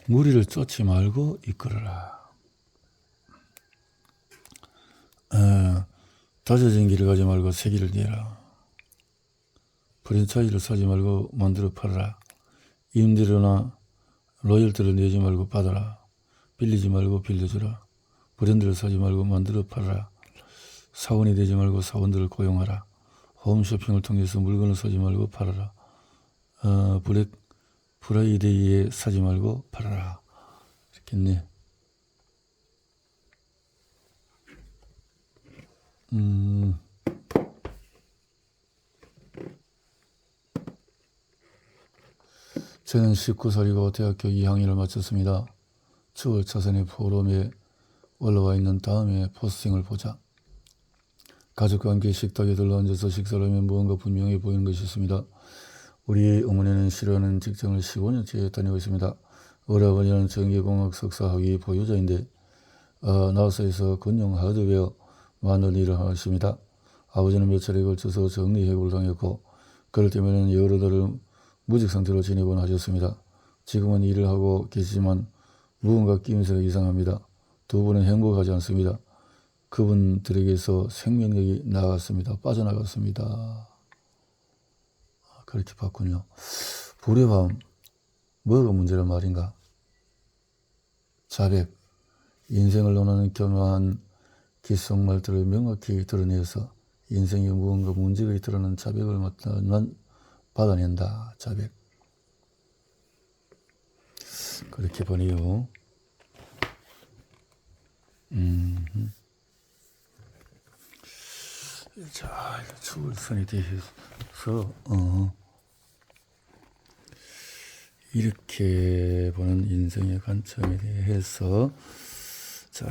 무리를 쫓지 말고 이끌어라. 다져진 길을 가지 말고 새 길을 내라. 프랜차이즈를 사지 말고 만들어 팔아라. 임대료나 로열티를 내지 말고 받아라. 빌리지 말고 빌려주라. 브랜드를 사지 말고 만들어 팔아라. 사원이 되지 말고 사원들을 고용하라. 홈쇼핑을 통해서 물건을 사지 말고 팔아라. 블랙 프라이데이에 사지 말고 팔아라. 이렇게 했네. 저는 19살이고 대학교 2학년을 마쳤습니다. 추월 차선의 포럼에 올라와 있는 다음에 포스팅을 보자. 가족과 함께 식탁에 둘러앉아서 식사를 하면 무언가 분명해 보이는 것이 있습니다. 우리 어머니는 싫어하는 직장을 15년째 다니고 있습니다. 우리 아버지는 전기공학 석사학위 보유자인데 나사에서 군용 하드웨어 만드는 일을 하십니다. 아버지는 몇 차례에 걸쳐서 정리해고를 당했고 그럴 때면은 여러 달을 무직 상태로 지내곤 하셨습니다. 지금은 일을 하고 계시지만 무언가 끼임새가 이상합니다. 두 분은 행복하지 않습니다. 그분들에게서 생명력이 나갔습니다. 빠져나갔습니다. 그렇게 봤군요. 불의밤, 뭐가 문제란 말인가? 자백, 인생을 논하는 교묘한 귓속말들을 명확히 드러내서 인생에 무언가 문제가 있더라는 자백을 받아낸다. 자백. 그렇게 보네요. 자, 추월선에 대해서 이렇게 보는 인생의 관점에 대해서 자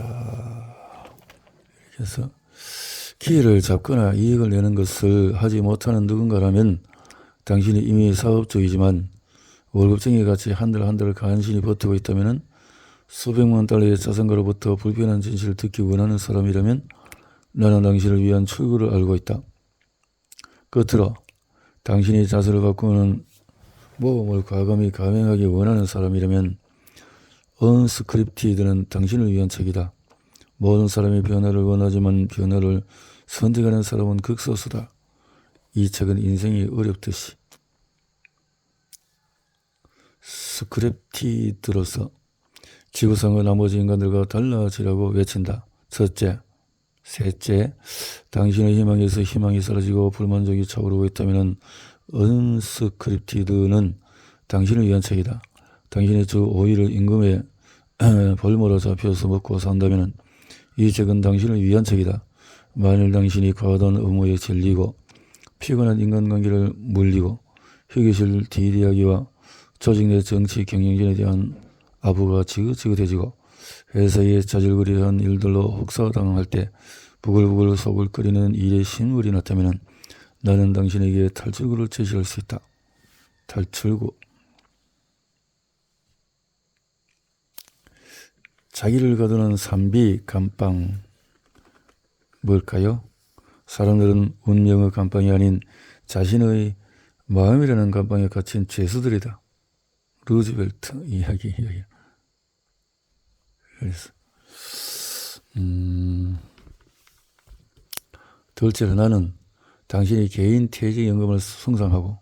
이렇게 해서 기회를 잡거나 이익을 내는 것을 하지 못하는 누군가라면 당신이 이미 사업주이지만 월급쟁이 같이 한들 간신히 버티고 있다면 수백만 달러의 자산가로부터 불편한 진실을 듣기 원하는 사람이라면 나는 당신을 위한 출구를 알고 있다. 끝으로 당신이 자세를 바꾸는 모험을 과감히 감행하기 원하는 사람이라면 언스크립티드는 당신을 위한 책이다. 모든 사람이 변화를 원하지만 변화를 선택하는 사람은 극소수다. 이 책은 인생이 어렵듯이 스크립티드로서 지구상의 나머지 인간들과 달라지라고 외친다. 첫째, 셋째, 당신의 희망에서 희망이 사라지고 불만족이 차오르고 있다면 언스크립티드는 당신을 위한 책이다. 당신의 주 5일을 임금에 벌모로 잡혀서 먹고 산다면 이 책은 당신을 위한 책이다. 만일 당신이 과도한 업무에 질리고 피곤한 인간관계를 물리고 휴게실 뒷이야기와 조직 내 정치 경영진에 대한 아부가 지긋지긋해지고 회사에 자질구레한 일들로 혹사당할 때 부글부글 속을 끓이는 일에 신물이 났다면 나는 당신에게 탈출구를 제시할 수 있다. 탈출구. 자기를 가두는 산비 감방. 뭘까요? 사람들은 운명의 감방이 아닌 자신의 마음이라는 감방에 갇힌 죄수들이다. 루즈벨트 이야기. 그래서 둘째로 나는 당신이 개인 퇴직연금을 승상하고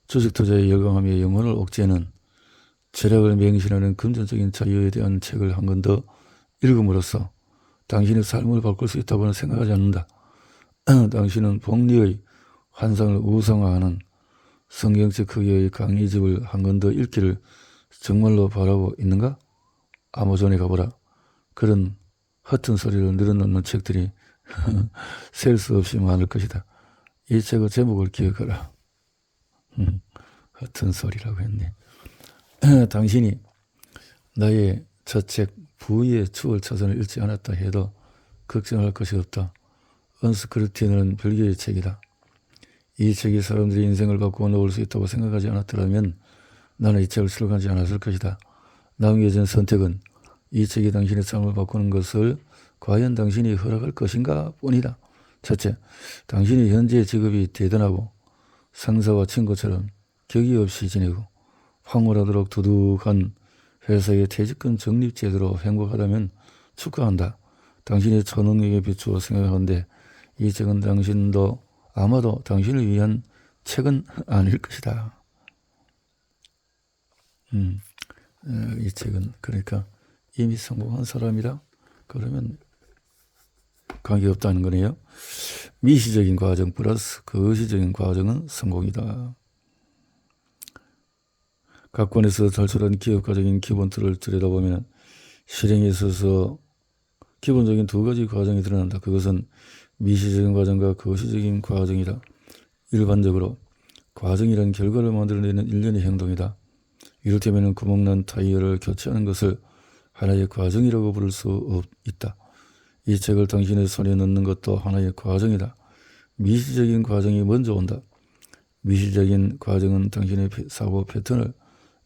주식투자에 열광하며 영혼을 옥죄는 철학을 맹신하는 금전적인 자유에 대한 책을 한 권 더 읽음으로써 당신의 삶을 바꿀 수 있다고는 생각하지 않는다. 당신은 복리의 환상을 우상화하는 성경책 크기의 강의집을 한 권 더 읽기를 정말로 바라고 있는가? 아마존에 가보라. 그런 허튼 소리를 늘어놓는 책들이 셀 수 없이 많을 것이다. 이 책의 제목을 기억하라. 허튼 소리라고 했네. 당신이 나의 첫 책 부의 추월 차선을 읽지 않았다 해도 걱정할 것이 없다. 언스크립티드는 별개의 책이다. 이 책이 사람들의 인생을 바꾸어 놓을 수 있다고 생각하지 않았더라면 나는 이 책을 출간하지 않았을 것이다. 남겨진 선택은 이 책이 당신의 삶을 바꾸는 것을 과연 당신이 허락할 것인가 뿐이다. 첫째, 당신이 현재의 직업이 대단하고 상사와 친구처럼 격의 없이 지내고 황홀하도록 두둑한 회사의 퇴직금 적립 제도로 행복하다면 축하한다. 당신의 초능력에 비추어 생각하는데 이 책은 당신도 아마도 당신을 위한 책은 아닐 것이다. 이 책은 그러니까 이미 성공한 사람이다. 그러면 관계없다는 거네요. 미시적인 과정 플러스 거시적인 과정은 성공이다. 각 권에서 탈출한 기업가적인 기본 틀을 들여다보면 실행에 있어서 기본적인 두 가지 과정이 드러난다. 그것은 미시적인 과정과 거시적인 과정이다. 일반적으로 과정이란 결과를 만들어내는 일련의 행동이다. 이를테면 구멍난 타이어를 교체하는 것을 하나의 과정이라고 부를 수 있다. 이 책을 당신의 손에 넣는 것도 하나의 과정이다. 미시적인 과정이 먼저 온다. 미시적인 과정은 당신의 사고 패턴을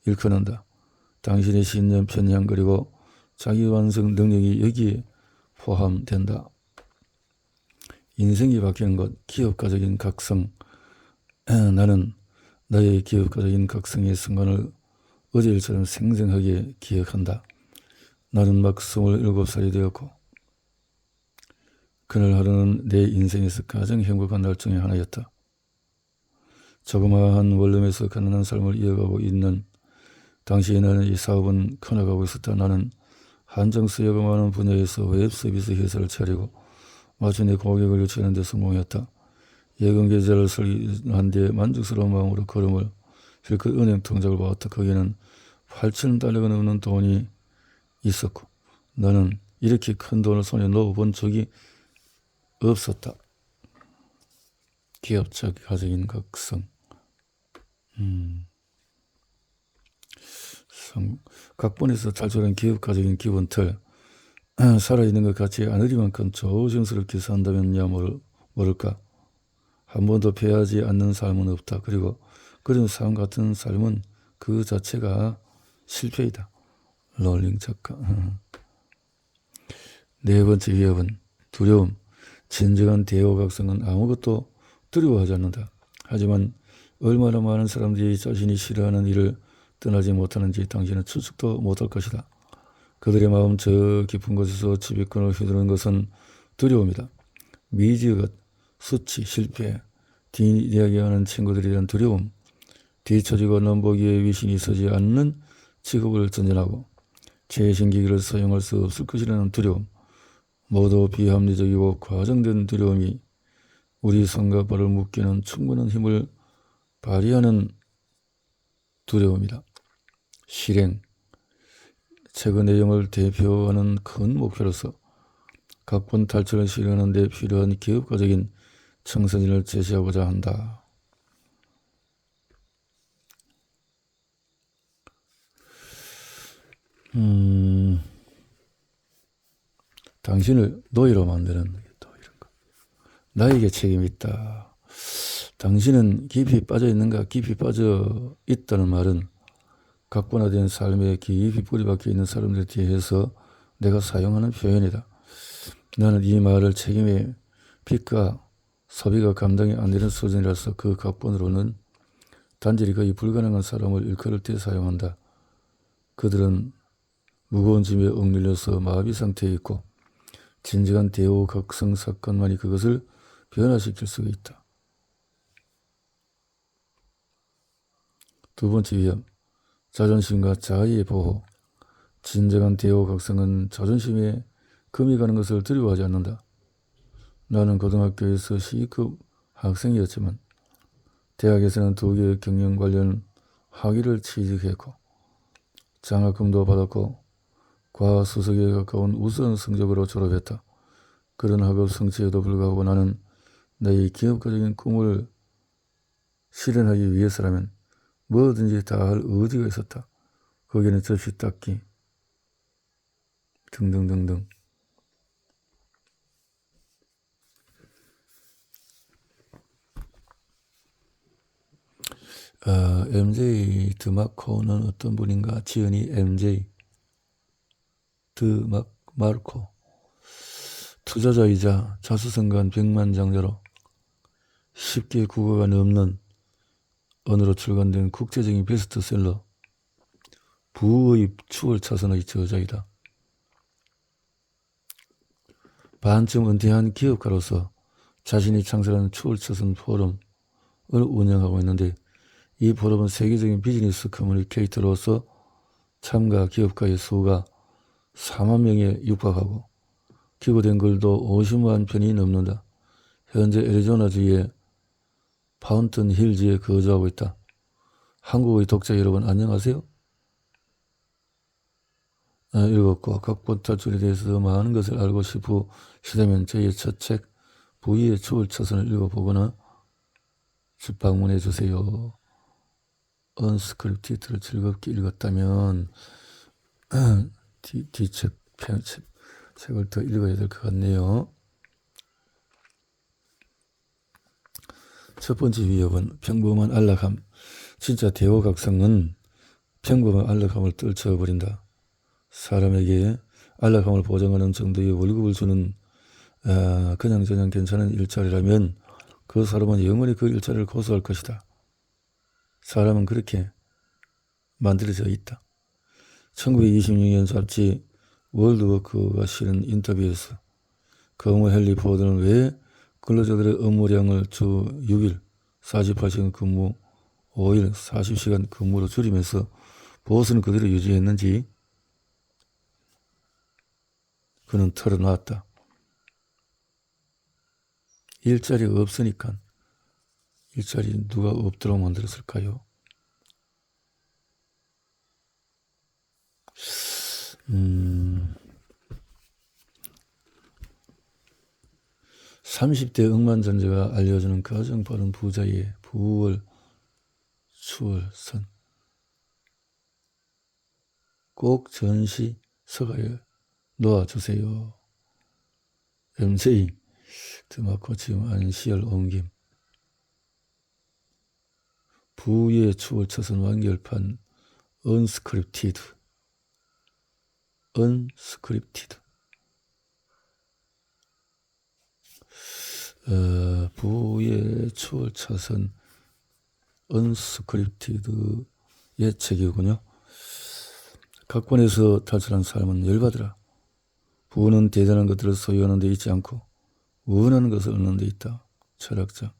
일컫는다. 당신의 신념, 편향 그리고 자기 완성 능력이 여기에 포함된다. 인생이 바뀌는 것, 기업가적인 각성. 나는 나의 기업가적인 각성의 순간을 어제일처럼 생생하게 기억한다. 나는 막 27살이 되었고 그날 하루는 내 인생에서 가장 행복한 날 중에 하나였다. 조그마한 원룸에서 가난한 삶을 이어가고 있는 당시에 나는 이 사업은 커나가고 있었다. 나는 한정 수요가 많은 분야에서 웹 서비스 회사를 차리고 마치 내 고객을 유치하는 데 성공했다. 예금 계좌를 설립한 뒤에 만족스러운 마음으로 걸음을 실컷 은행 통장을 보았다. 거기에는 8,000달러가 넘는 돈이 있었고 나는 이렇게 큰 돈을 손에 넣어본 적이 없었다. 기업적 가정인 각성. 각본에서 탈출한 기업가적인 기본 틀. 살아있는 것 같지 않으리만큼 조심스럽게 산다면야 모를까. 한 번도 패하지 않는 삶은 없다. 그리고 그런 삶 같은 삶은 그 자체가 실패이다. 롤링 작가. 네 번째 위협은 두려움. 진정한 대호각성은 아무것도 두려워하지 않는다. 하지만 얼마나 많은 사람들이 자신이 싫어하는 일을 떠나지 못하는지 당신은 추측도 못할 것이다. 그들의 마음 저 깊은 곳에서 지휘권을 휘두르는 것은 두려움이다. 미지읒, 수치, 실패, 뒷이야기하는 친구들에 대한 두려움, 뒤처지고 넘보기에 위신이 서지 않는 직업을 전전하고 최신기기를 사용할 수 없을 것이라는 두려움, 모두 비합리적이고 과장된 두려움이 우리 손과 발을 묶이는 충분한 힘을 발휘하는 두려움이다. 실행, 책의 내용을 대표하는 큰 목표로서 각본 탈출을 실행하는 데 필요한 기업가적인 청선인을 제시하고자 한다. 당신을 노예로 만드는 또 이런 거. 나에게 책임이 있다. 당신은 깊이 빠져 있는가? 깊이 빠져 있다는 말은 각본화된 삶에 깊이 뿌리박혀 있는 사람들에 대해서 내가 사용하는 표현이다. 나는 이 말을 책임의 빚과 소비가 감당이 안 되는 수준이라서 그 각본으로는 단절이 거의 불가능한 사람을 일컬을 때 사용한다. 그들은 무거운 짐에 억눌려서 마비 상태에 있고 진정한 대호각성 사건만이 그것을 변화시킬 수가 있다. 두 번째 위험, 자존심과 자아의 보호. 진정한 대호각성은 자존심에 금이 가는 것을 두려워하지 않는다. 나는 고등학교에서 C급 학생이었지만 대학에서는 2개의 경영 관련 학위를 취득했고 장학금도 받았고 과수석에 가까운 우수한 성적으로 졸업했다. 그런 학업 성취에도 불구하고 나는 나의 기업가적인 꿈을 실현하기 위해서라면 뭐든지 다 할 의지가 있었다. 거기에는 접시 닦기 등등등등. MJ 드마코는 어떤 분인가? 지은이 MJ 드마르코. 투자자이자 자수성가한 백만장자로 10개 국어가 넘는 언어로 출간된 국제적인 베스트셀러 부의 추월 차선의 저자이다. 반쯤 은퇴한 기업가로서 자신이 창설한 추월 차선 포럼을 운영하고 있는데, 이 포럼은 세계적인 비즈니스 커뮤니케이터로서 참가 기업가의 수가 4만 명에 육박하고 기고된 글도 50만 편이 넘는다. 현재 애리조나주의 파운튼 힐즈에 거주하고 있다. 한국의 독자 여러분 안녕하세요. 읽었고 각본 탈출에 대해서 많은 것을 알고 싶으시다면 저희의 첫 책 부의의 추월 차선을 읽어보거나 집 방문해 주세요. 언스크립티드를 즐겁게 읽었다면 뒤책 책을 더 읽어야 될 것 같네요. 첫 번째 위협은 평범한 안락함. 진짜 대호각성은 평범한 안락함을 떨쳐버린다. 사람에게 안락함을 보장하는 정도의 월급을 주는 그냥저냥 괜찮은 일자리라면 그 사람은 영원히 그 일자리를 고수할 것이다. 사람은 그렇게 만들어져 있다. 1926년 잡지 월드워크가 실은 인터뷰에서 커머 헨리 포드는 왜 근로자들의 업무량을 주 6일 48시간 근무 5일 40시간 근무로 줄이면서 보수는 그대로 유지했는지 그는 털어놨다. 일자리가 없으니까. 일자리 누가 없도록 만들었을까요? 30대 억만장자가 알려주는 가장 빠른 부자의 부월 추월선. 꼭 전시 서가에 놓아주세요. MJ 드마코 지금 안시열 옮김. 부의 추월 차선 완결판 언스크립티드. 부의 추월 차선 언스크립티드의 책이군요. 각본에서 탈출한 사람은 열받으라. 부는 대단한 것들을 소유하는 데 있지 않고 원하는 것을 얻는 데 있다. 철학자.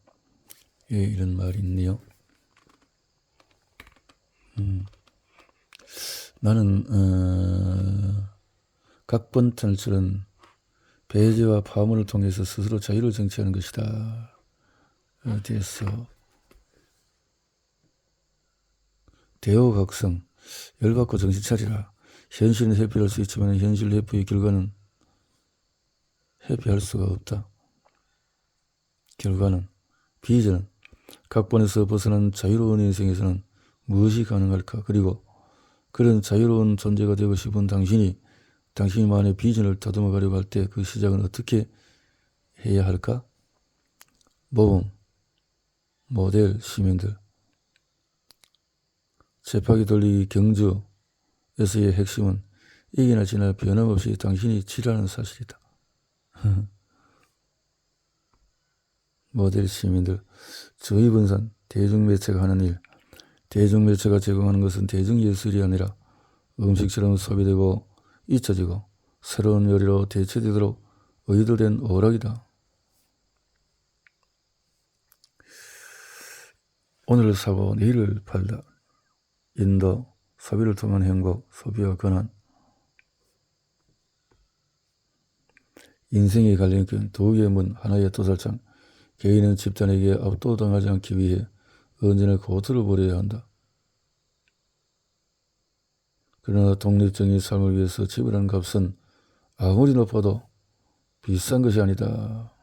예, 이런 말이 있네요. 나는 각본 탈출은 배제와 파문을 통해서 스스로 자유를 쟁취하는 것이다. 대해서 대호각성. 열받고 정신 차리라. 현실은 회피할 수 있지만 현실 회피의 결과는 회피할 수가 없다. 결과는 비전은 각본에서 벗어난 자유로운 인생에서는 무엇이 가능할까? 그리고 그런 자유로운 존재가 되고 싶은 당신만의 비전을 다듬어 가려고 할 때 그 시작은 어떻게 해야 할까? 모범, 모델 시민들. 재파기 돌리기 경주에서의 핵심은 이기나 지나 변함없이 당신이 지라는 사실이다. 모델 시민들. 저희분산, 대중매체가 하는 일. 대중매체가 제공하는 것은 대중예술이 아니라 음식처럼 소비되고 잊혀지고 새로운 요리로 대체되도록 의도된 오락이다. 오늘을 사고 내일을 팔다. 인도, 소비를 통한 행복, 소비와 권한. 인생의 갈림길, 두 개의 문, 하나의 도살장. 개인은 집단에게 압도당하지 않기 위해 언제나 고투를 벌여야 한다. 그러나 독립적인 삶을 위해서 지불하는 값은 아무리 높아도 비싼 것이 아니다.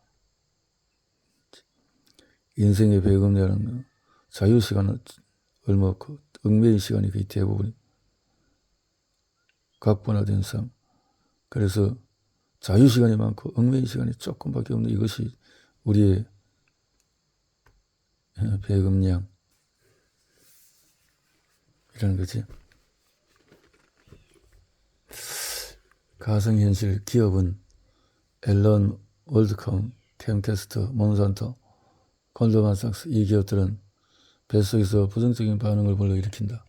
인생의 배금이라는 자유시간은 얼마 없고 얽매인 시간이 거의 대부분이 각본화된 삶. 그래서 자유시간이 많고 얽매인 시간이 조금밖에 없는 이것이 우리의 배금량 이라는 거지. 가상현실 기업은 앨런 월드컴, 캠캐스트, 몬산토, 골드만삭스. 이 기업들은 뱃속에서 부정적인 반응을 불러일으킨다.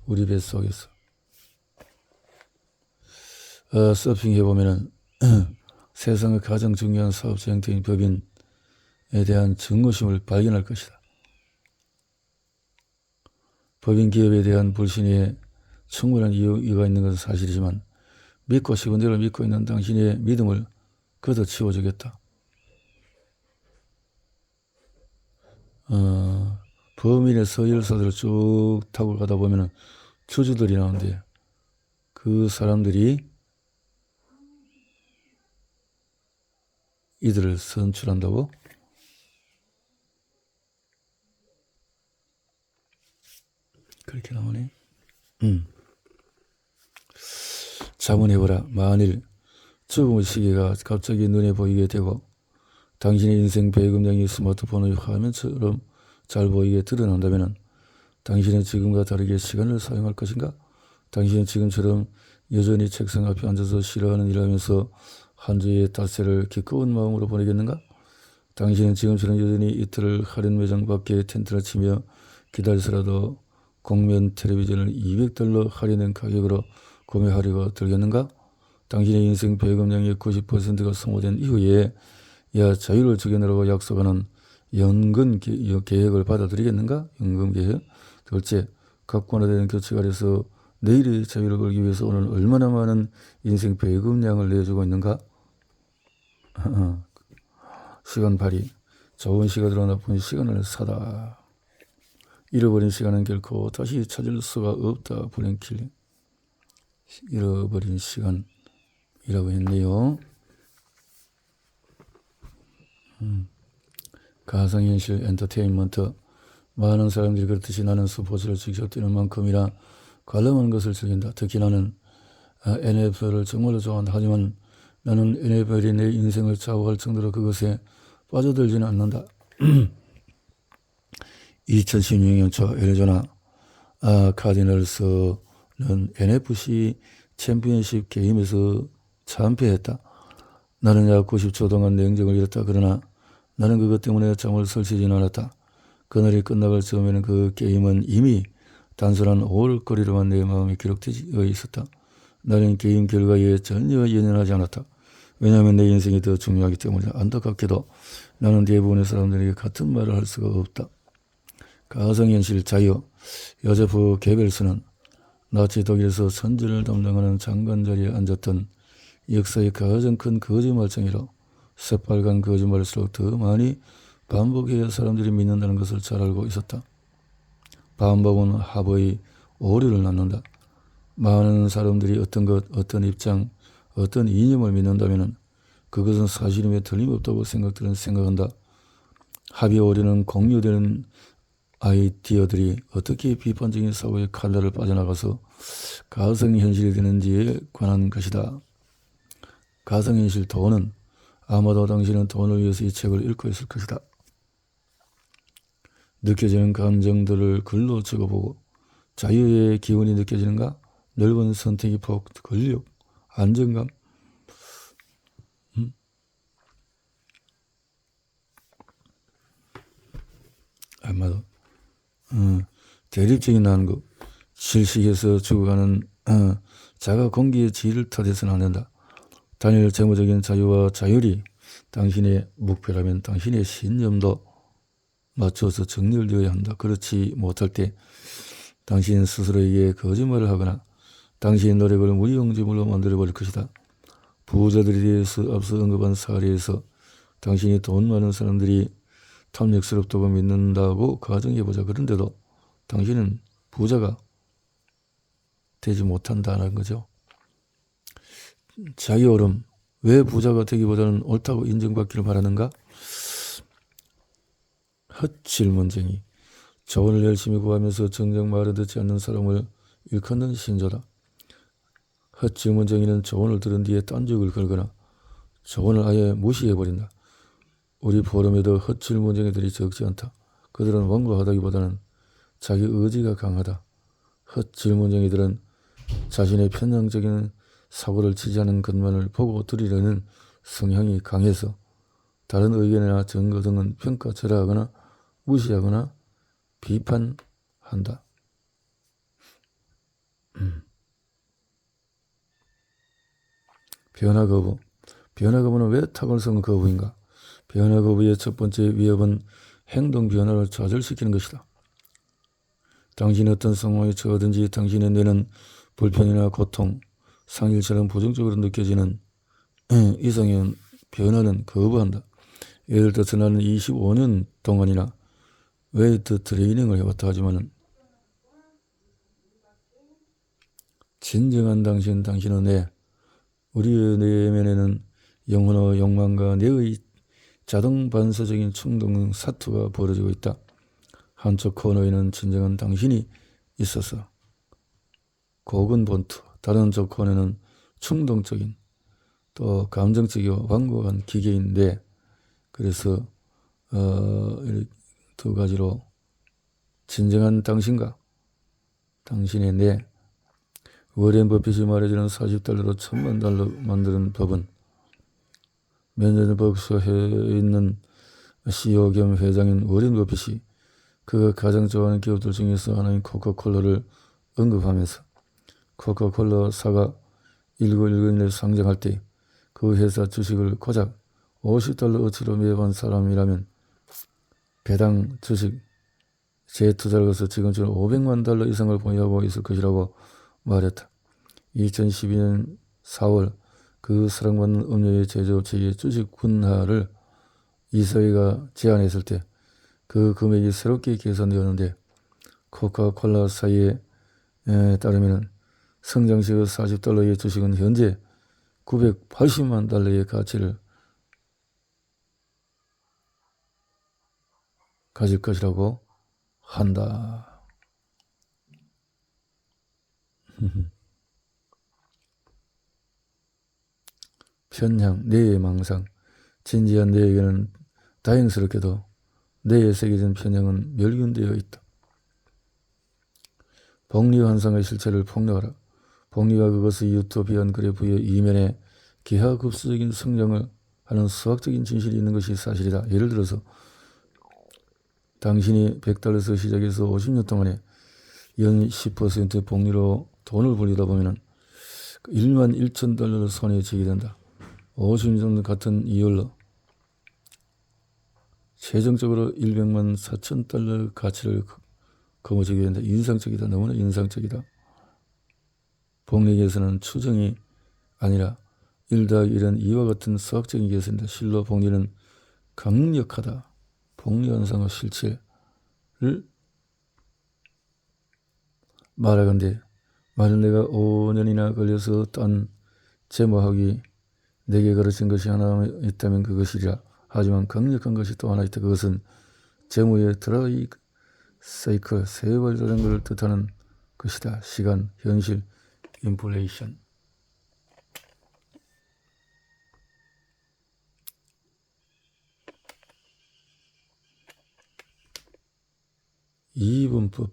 우리 뱃속에서. 서핑해보면은 세상의 가장 중요한 사업자 형태인 법인에 대한 증오심을 발견할 것이다. 법인 기업에 대한 불신에 충분한 이유가 있는 것은 사실이지만 믿고 싶은 대로 믿고 있는 당신의 믿음을 걷어치워주겠다. 범인의 서열사들을 쭉 타고 가다 보면 주주들이 나오는데 그 사람들이 이들을 선출한다고? 그렇게 나오네. 자문해보라. 만일 죽음의 시계가 갑자기 눈에 보이게 되고 당신의 인생 배금량이 스마트폰의 화면처럼 잘 보이게 드러난다면 당신은 지금과 다르게 시간을 사용할 것인가? 당신은 지금처럼 여전히 책상 앞에 앉아서 싫어하는 일을 하면서 한 주의 닷새를 기꺼운 마음으로 보내겠는가? 당신은 지금처럼 여전히 이틀을 할인 매장 밖에 텐트를 치며 기다려서라도 공면 텔레비전을 $200 할인된 가격으로 구매하려고 들겠는가? 당신의 인생 배금량의 90%가 소모된 이후에 자유를 주겠노라고 약속하는 연금 계획을 받아들이겠는가? 연금 계획. 둘째, 각관화된 규칙 아래서 내일의 자유를 걸기 위해서 오늘 얼마나 많은 인생 배금량을 내주고 있는가? 시간 발휘. 좋은 시간으로 나쁜 시간을 사다. 잃어버린 시간은 결코 다시 찾을 수가 없다. 브랭킬리. 잃어버린 시간이라고 했네요. 가상현실 엔터테인먼트. 많은 사람들이 그렇듯이 나는 스포츠를 직접 뛰는 만큼이나 관람하는 것을 즐긴다. 특히 나는 NFL을 정말로 좋아한다. 하지만 나는 NFL이 내 인생을 좌우할 정도로 그것에 빠져들지는 않는다. 2016년 초 애리조나 카디널스는 NFC 챔피언십 게임에서 참패했다. 나는 약 90초 동안 냉정을 잃었다. 그러나 나는 그것 때문에 잠을 설치지는 않았다. 그날이 끝나갈 즈음에는 그 게임은 이미 단순한 오글거리로만 내 마음에 기록되어 있었다. 나는 게임 결과에 전혀 연연하지 않았다. 왜냐하면 내 인생이 더 중요하기 때문이다. 안타깝게도 나는 대부분의 사람들에게 같은 말을 할 수가 없다. 가상현실 자유. 요제프 게벨스는 나치 독일에서 선전을 담당하는 장관 자리에 앉았던 역사의 가장 큰 거짓말쟁이로 새빨간 거짓말일수록 더 많이 반복해야 사람들이 믿는다는 것을 잘 알고 있었다. 반복은 합의 오류를 낳는다. 많은 사람들이 어떤 것, 어떤 입장, 어떤 이념을 믿는다면 그것은 사실임에 틀림없다고 생각한다. 합의 오류는 공유되는 아이디어들이 어떻게 비판적인 사고의 칼날을 빠져나가서 가상현실이 되는지에 관한 것이다. 가상현실 돈은 아마도 당신은 돈을 위해서 이 책을 읽고 있을 것이다. 느껴지는 감정들을 글로 적어보고 자유의 기운이 느껴지는가? 넓은 선택의 폭, 권력, 안정감. 아마도 대립적인 난국, 질식에서 죽어가는 자가 공기의 질을 탓해서는 안 된다. 단일 재무적인 자유와 자율이 당신의 목표라면 당신의 신념도 맞춰서 정렬되어야 한다. 그렇지 못할 때 당신 스스로에게 거짓말을 하거나 당신의 노력을 무용지물로 만들어버릴 것이다. 부자들에 대해서 앞서 언급한 사례에서 당신이 돈 많은 사람들이 탐욕스럽다고 믿는다고 가정해보자. 그런데도 당신은 부자가 되지 못한다는 거죠. 자기 옳음. 왜 부자가 되기보다는 옳다고 인정받기를 바라는가? 헛질문쟁이. 조언을 열심히 구하면서 정작 말을 듣지 않는 사람을 일컫는 신조다. 헛질문쟁이는 조언을 들은 뒤에 딴적을 걸거나 조언을 아예 무시해버린다. 우리 포럼에도 헛질문쟁이들이 적지 않다. 그들은 완고하다기보다는 자기 의지가 강하다. 헛질문쟁이들은 자신의 편향적인 사고를 지지하는 것만을 보고 들으려는 성향이 강해서 다른 의견이나 증거 등은 평가절하하거나 무시하거나 비판한다. 변화 거부. 변화 거부는 왜 탁월성 거부인가? 변화 거부의 첫 번째 위협은 행동 변화를 좌절시키는 것이다. 당신이 어떤 상황에 처하든지 당신의 뇌는 불편이나 고통, 상일처럼 부정적으로 느껴지는 이상의 변화는 거부한다. 예를 들어서 나는 25년 동안이나 웨이트 트레이닝을 해왔다 하지만 진정한 당신의 뇌, 우리의 내면에는 영혼의 욕망과 뇌의 자동 반사적인 충동 사투가 벌어지고 있다. 한쪽 코너에는 진정한 당신이 있어서 고군분투, 다른 한쪽 코너에는 충동적인 또 감정적이고 완고한 기계인데, 그래서 두 가지로 진정한 당신과 당신의 뇌. 워렌 버핏이 말해주는 $40로 $10,000 만드는 법은 몇 년 전 버크셔에 있는 CEO 겸 회장인 워렌 버핏이 그가 가장 좋아하는 기업들 중에서 하나인 코카콜라를 언급하면서 코카콜라사가 1919년에 상장할 때 그 회사 주식을 고작 $50어치로 매입한 사람이라면 배당 주식 재투자를 해서 지금처럼 $500만 이상을 보유하고 있을 것이라고 말했다. 2012년 4월 그 사랑받는 음료의 제조업체의 주식 분할을 이사회가 제안했을 때 그 금액이 새롭게 계산되었는데, 코카콜라 사에 따르면 성장 시의 $40의 주식은 현재 $980만 가치를 가질 것이라고 한다. 편향, 뇌의 망상. 진지한 뇌에게는 다행스럽게도 뇌에 새겨진 편향은 멸균되어 있다. 복리환상의 실체를 폭로하라. 복리와 그것의 유토피안 그래프의 이면에 기하급수적인 성장을 하는 수학적인 진실이 있는 것이 사실이다. 예를 들어서 당신이 $100에서 시작해서 50년 동안에 연 10% 복리로 돈을 벌리다 보면 $11,000를 손에 쥐게 된다. 50년 같은 이율로 최종적으로 $1,104,000 가치를 거머쥐게 된다. 인상적이다. 너무나 인상적이다. 복리에서는 추정이 아니라 1+1은 2와 같은 수학적인 계산이다. 실로 복리는 강력하다. 복리환상의 실체를 말하건대 만일 내가 5년이나 걸려서 딴 제모하기 내게 가르친 것이 하나 있다면 그것이라. 하지만 강력한 것이 또 하나 있다. 그것은 제모의 드라이 사이클, 세월이라는 것을 뜻하는 것이다. 시간, 현실, 인플레이션. 2분법